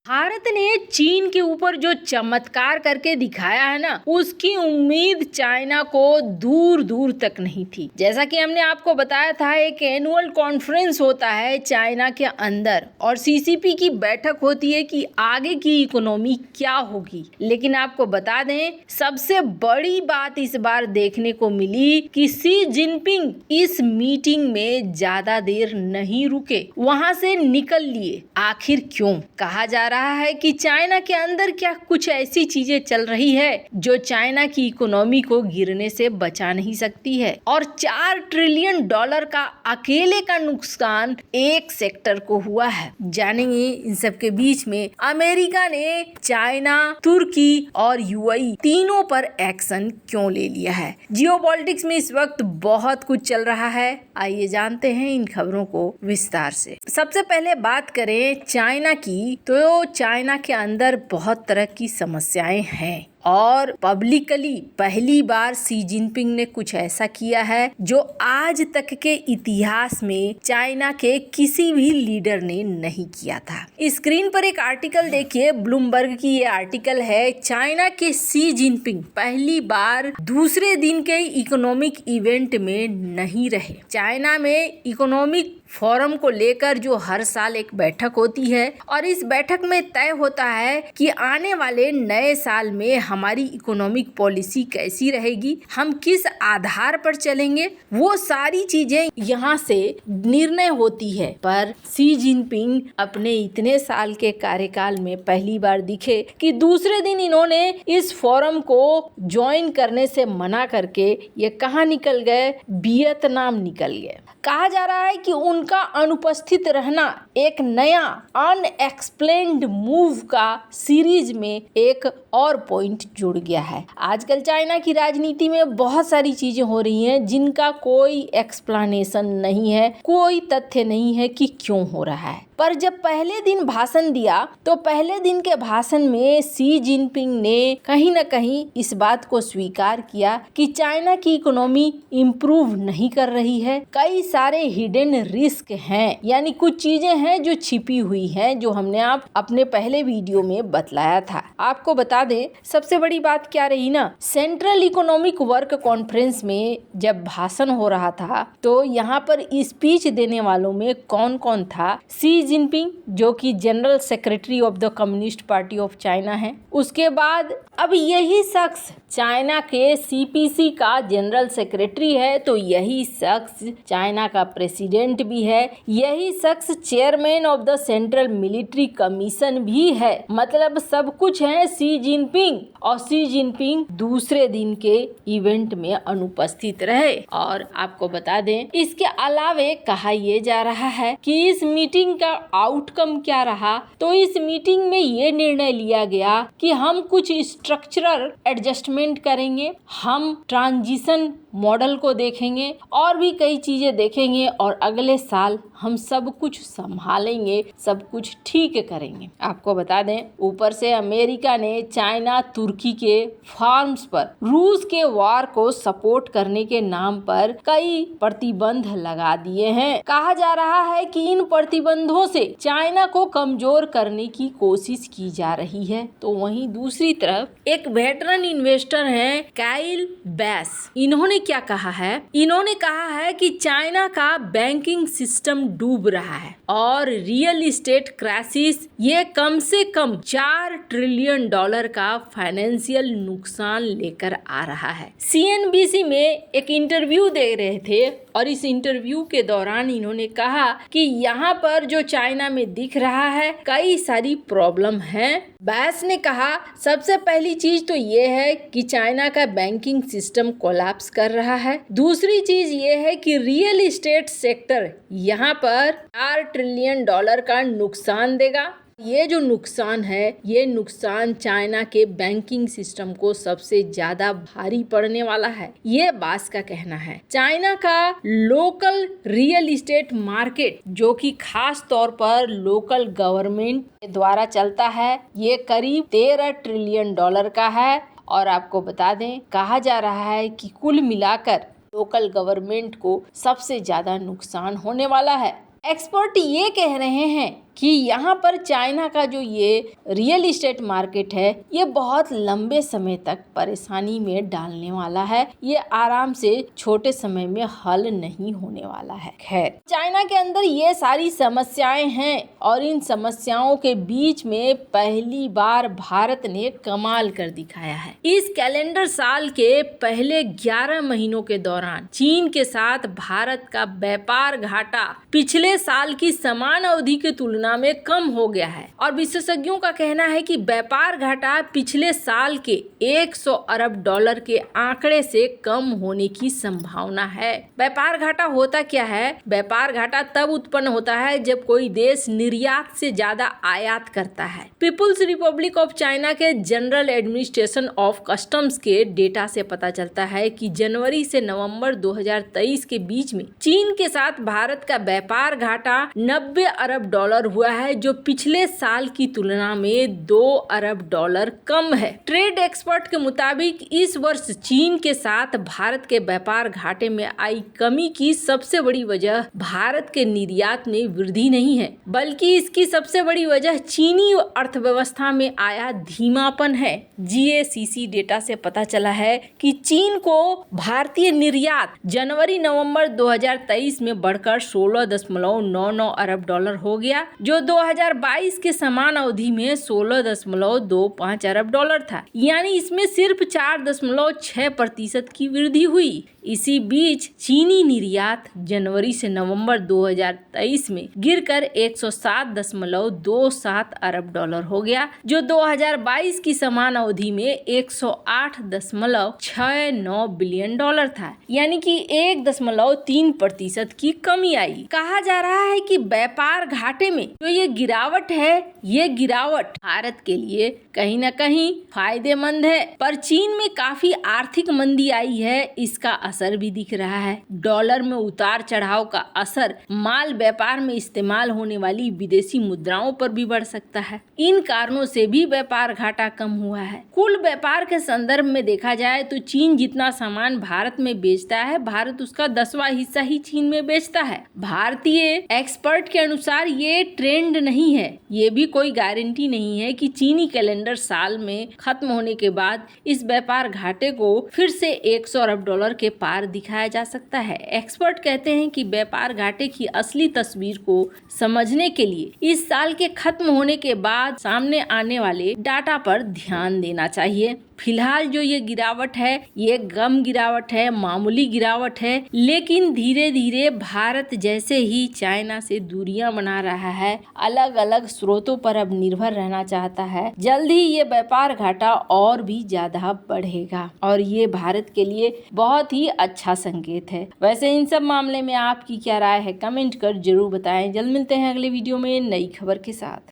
भारत ने चीन के ऊपर जो चमत्कार करके दिखाया है ना, उसकी उम्मीद चाइना को दूर दूर तक नहीं थी। जैसा कि हमने आपको बताया था, एक एनुअल कॉन्फ्रेंस होता है चाइना के अंदर और सीसीपी की बैठक होती है कि आगे की इकोनॉमी क्या होगी। लेकिन आपको बता दें, सबसे बड़ी बात इस बार देखने को मिली कि शी जिनपिंग इस मीटिंग में ज्यादा देर नहीं रुके, वहां से निकल लिए। आखिर क्यों? कहा जा रहा है कि चाइना के अंदर क्या कुछ ऐसी चीजें चल रही है जो चाइना की इकोनॉमी को गिरने से बचा नहीं सकती है और $4 ट्रिलियन का अकेले का नुकसान एक सेक्टर को हुआ है। जानेंगे इन सब के बीच में अमेरिका ने चाइना, तुर्की और यूएई तीनों पर एक्शन क्यों ले लिया है। जियोपॉलिटिक्स में इस वक्त बहुत कुछ चल रहा है, आइए जानते हैं इन खबरों को विस्तार से। सबसे पहले बात करें चाइना की, तो चाइना के अंदर बहुत तरह की समस्याएं हैं और पब्लिकली पहली बार शी जिनपिंग ने कुछ ऐसा किया है जो आज तक के इतिहास में चाइना के किसी भी लीडर ने नहीं किया था। स्क्रीन पर एक आर्टिकल देखिए, ब्लूमबर्ग की ये आर्टिकल है। चाइना के शी जिनपिंग पहली बार दूसरे दिन के इकोनॉमिक इवेंट में नहीं रहे। चाइना में इकोनॉमिक फोरम को लेकर जो हर साल एक बैठक होती है और इस बैठक में तय होता है कि आने वाले नए साल में हमारी इकोनॉमिक पॉलिसी कैसी रहेगी, हम किस आधार पर चलेंगे, वो सारी चीजें यहाँ से निर्णय होती है। पर शी जिनपिंग अपने इतने साल के कार्यकाल में पहली बार दिखे कि दूसरे दिन इन्होंने इस फोरम को ज्वाइन करने से मना करके ये कहाँ निकल गए, वियतनाम निकल गए। कहा जा रहा है कि उनका अनुपस्थित रहना एक नया अनएक्सप्लेन्ड मूव का सीरीज में एक और पॉइंट जुड़ गया है। आजकल चाइना की राजनीति में बहुत सारी चीजें हो रही हैं जिनका कोई एक्सप्लेनेशन नहीं है, कोई तथ्य नहीं है कि क्यों हो रहा है। पर जब पहले दिन भाषण दिया तो पहले दिन के भाषण में शी जिनपिंग ने कहीं न कहीं इस बात को स्वीकार किया कि चाइना की इकोनॉमी इम्प्रूव नहीं कर रही है, कई सारे हिडन रिस्क हैं, यानी कुछ चीजें हैं जो छिपी हुई हैं, जो हमने अपने पहले वीडियो में बतलाया था। आपको बता दें, सबसे बड़ी बात क्या रही ना, सेंट्रल इकोनॉमिक वर्क कॉन्फ्रेंस में जब भाषण हो रहा था तो यहाँ पर स्पीच देने वालों में कौन कौन था? शी जिनपिंग जो कि general secretary of the communist party of China है। उसके बाद अब यही शख्स चाइना के सीपीसी का जनरल सेक्रेटरी है, तो यही शख्स चाइना का प्रेसिडेंट भी है, यही शख्स chairman of the central military commission भी है। मतलब सब कुछ है शी जिनपिंग, और शी जिनपिंग दूसरे दिन के इवेंट में अनुपस्थित रहे। और आपको बता दें, इसके अलावे कहा यह जा रहा है कि इस मीटिंग का आउटकम क्या रहा, तो इस मीटिंग में ये निर्णय लिया गया कि हम कुछ स्ट्रक्चरल एडजस्टमेंट करेंगे, हम ट्रांजिशन मॉडल को देखेंगे और भी कई चीजें देखेंगे और अगले साल हम सब कुछ संभालेंगे, सब कुछ ठीक करेंगे। आपको बता दें, ऊपर से अमेरिका ने चाइना, तुर्की के फार्म्स पर रूस के वार को सपोर्ट करने के नाम पर कई प्रतिबंध लगा दिए हैं। कहा जा रहा है कि इन प्रतिबंधों से चाइना को कमजोर करने की कोशिश की जा रही है। तो वहीं दूसरी तरफ एक वेटरन इन्वेस्टर हैं काइल बैस, इन्होंने क्या कहा है? इन्होंने कहा है कि चाइना का बैंकिंग सिस्टम डूब रहा है और रियल एस्टेट क्राइसिस ये कम से कम $4 ट्रिलियन का फाइनेंशियल नुकसान लेकर आ रहा है। सीएनबीसी में एक इंटरव्यू दे रहे थे और इस इंटरव्यू के दौरान इन्होंने कहा कि यहाँ पर जो चाइना में दिख रहा है कई सारी प्रॉब्लम है। बैस ने कहा, सबसे पहली चीज तो ये है कि चाइना का बैंकिंग सिस्टम कोलैप्स कर रहा है। दूसरी चीज ये है कि रियल एस्टेट सेक्टर यहाँ पर $4 ट्रिलियन का नुकसान देगा। ये जो नुकसान है, ये नुकसान चाइना के बैंकिंग सिस्टम को सबसे ज्यादा भारी पड़ने वाला है, ये बास का कहना है। चाइना का लोकल रियल एस्टेट मार्केट जो कि खास तौर पर लोकल गवर्नमेंट के द्वारा चलता है, ये करीब $13 ट्रिलियन का है। और आपको बता दें, कहा जा रहा है कि कुल मिलाकर लोकल गवर्नमेंट को सबसे ज्यादा नुकसान होने वाला है। एक्सपर्ट ये कह रहे हैं कि यहाँ पर चाइना का जो ये रियल इस्टेट मार्केट है ये बहुत लंबे समय तक परेशानी में डालने वाला है। ये आराम से छोटे समय में हल नहीं होने वाला है। खैर, चाइना के अंदर ये सारी समस्याएं हैं और इन समस्याओं के बीच में पहली बार भारत ने कमाल कर दिखाया है। इस कैलेंडर साल के पहले 11 महीनों के दौरान चीन के साथ भारत का व्यापार घाटा पिछले साल की समान अवधि की तुलना में कम हो गया है और विशेषज्ञों का कहना है कि व्यापार घाटा पिछले साल के 100 अरब डॉलर के आंकड़े से कम होने की संभावना है। व्यापार घाटा होता क्या है? व्यापार घाटा तब उत्पन्न होता है जब कोई देश निर्यात से ज्यादा आयात करता है। पीपुल्स रिपब्लिक ऑफ चाइना के जनरल एडमिनिस्ट्रेशन ऑफ कस्टम्स के डेटा से पता चलता है कि जनवरी से नवंबर 2023 के बीच में चीन के साथ भारत का व्यापार घाटा 90 अरब डॉलर हुआ है, जो पिछले साल की तुलना में 2 अरब डॉलर कम है। ट्रेड एक्सपर्ट के मुताबिक इस वर्ष चीन के साथ भारत के व्यापार घाटे में आई कमी की सबसे बड़ी वजह भारत के निर्यात में वृद्धि नहीं है, बल्कि इसकी सबसे बड़ी वजह चीनी अर्थव्यवस्था में आया धीमापन है। GACC डेटा से पता चला है कि चीन को भारतीय निर्यात जनवरी नवंबर 2023 में बढ़कर 16.99 अरब डॉलर हो गया, जो 2022 के समान अवधि में 16.25 अरब डॉलर था। यानी इसमें सिर्फ 4.6% की वृद्धि हुई। इसी बीच चीनी निर्यात जनवरी से नवंबर 2023 में गिरकर 107.27 अरब डॉलर हो गया, जो 2022 की समान अवधि में 108.69 बिलियन डॉलर था। यानी कि 1.3% की कमी आई। कहा जा रहा है कि व्यापार घाटे में जो ये गिरावट है, ये गिरावट भारत के लिए कहीं न कहीं फायदेमंद है, पर चीन में काफी आर्थिक मंदी आई है, इसका असर भी दिख रहा है। डॉलर में उतार चढ़ाव का असर माल व्यापार में इस्तेमाल होने वाली विदेशी मुद्राओं पर भी बढ़ सकता है। इन कारणों से भी व्यापार घाटा कम हुआ है। कुल व्यापार के संदर्भ में देखा जाए तो चीन जितना सामान भारत में बेचता है, भारत उसका 10वां हिस्सा ही चीन में बेचता है। भारतीय एक्सपर्ट के अनुसार ये ट्रेंड नहीं है। ये भी कोई गारंटी नहीं है कि चीनी कैलेंडर साल में खत्म होने के बाद इस व्यापार घाटे को फिर से 100 अरब डॉलर के पार दिखाया जा सकता है। एक्सपर्ट कहते हैं कि व्यापार घाटे की असली तस्वीर को समझने के लिए इस साल के खत्म होने के बाद सामने आने वाले डाटा पर ध्यान देना चाहिए। फिलहाल जो ये गिरावट है, ये कम गिरावट है, मामूली गिरावट है, लेकिन धीरे धीरे भारत जैसे ही चाइना से दूरियां बना रहा है, अलग अलग स्रोतों पर अब निर्भर रहना चाहता है, जल्द ही ये व्यापार घाटा और भी ज्यादा बढ़ेगा और ये भारत के लिए बहुत ही अच्छा संकेत है। वैसे इन सब मामले में आपकी क्या राय है, कमेंट कर जरूर बताएं। जल्द मिलते हैं अगले वीडियो में नई खबर के साथ।